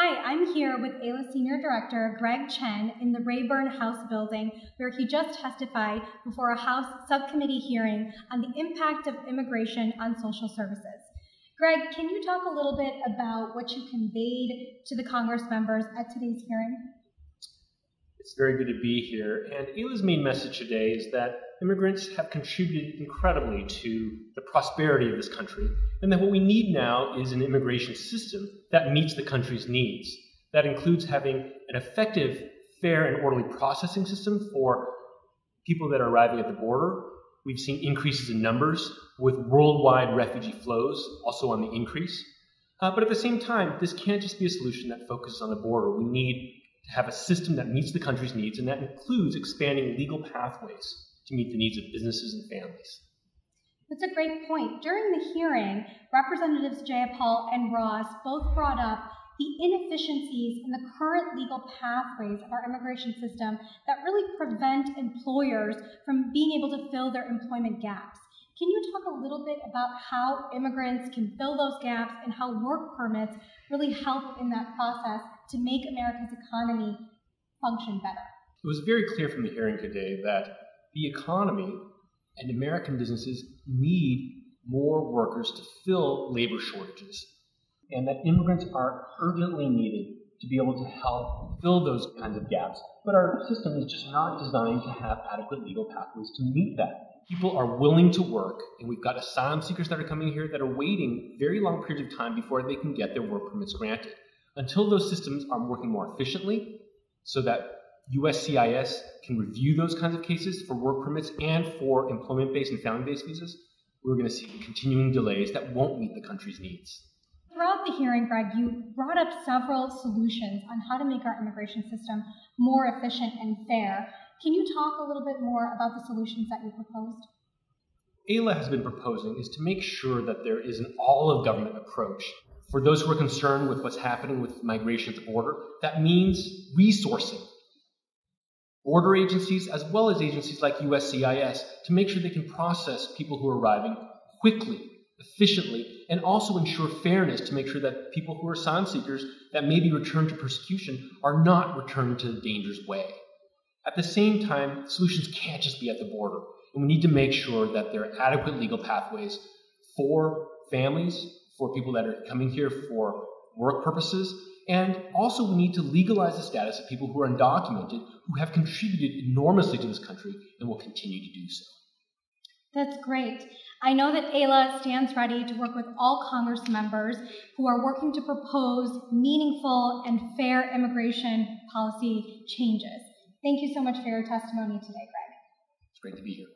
Hi, I'm here with AILA Senior Director Greg Chen in the Rayburn House building, where he just testified before a House subcommittee hearing on the impact of immigration on social services. Greg, can you talk a little bit about what you conveyed to the Congress members at today's hearing? It's very good to be here, and AILA's main message today is that immigrants have contributed incredibly to the prosperity of this country, and that what we need now is an immigration system that meets the country's needs. That includes having an effective, fair, and orderly processing system for people that are arriving at the border. We've seen increases in numbers, with worldwide refugee flows also on the increase. But at the same time, this can't just be a solution that focuses on the border. We need to have a system that meets the country's needs, and that includes expanding legal pathways to meet the needs of businesses and families. That's a great point. During the hearing, Representatives Jayapal and Ross both brought up the inefficiencies in the current legal pathways of our immigration system that really prevent employers from being able to fill their employment gaps. Can you talk a little bit about how immigrants can fill those gaps and how work permits really help in that process to make America's economy function better? It was very clear from the hearing today that the economy and American businesses need more workers to fill labor shortages, and that immigrants are urgently needed to be able to help fill those kinds of gaps. But our system is just not designed to have adequate legal pathways to meet that. People are willing to work, and we've got asylum seekers that are coming here that are waiting very long periods of time before they can get their work permits granted. Until those systems are working more efficiently so that USCIS can review those kinds of cases for work permits and for employment-based and family-based visas, we're going to see continuing delays that won't meet the country's needs. Throughout the hearing, Greg, you brought up several solutions on how to make our immigration system more efficient and fair. Can you talk a little bit more about the solutions that you proposed? AILA has been proposing is to make sure that there is an all-of-government approach. For those who are concerned with what's happening with migration at the border, that means resourcing border agencies as well as agencies like USCIS to make sure they can process people who are arriving quickly, efficiently, and also ensure fairness to make sure that people who are asylum seekers that may be returned to persecution are not returned to the dangerous way. At the same time, solutions can't just be at the border, and we need to make sure that there are adequate legal pathways for families, for people that are coming here for work purposes, and also we need to legalize the status of people who are undocumented, who have contributed enormously to this country and will continue to do so. That's great. I know that AILA stands ready to work with all Congress members who are working to propose meaningful and fair immigration policy changes. Thank you so much for your testimony today, Greg. It's great to be here.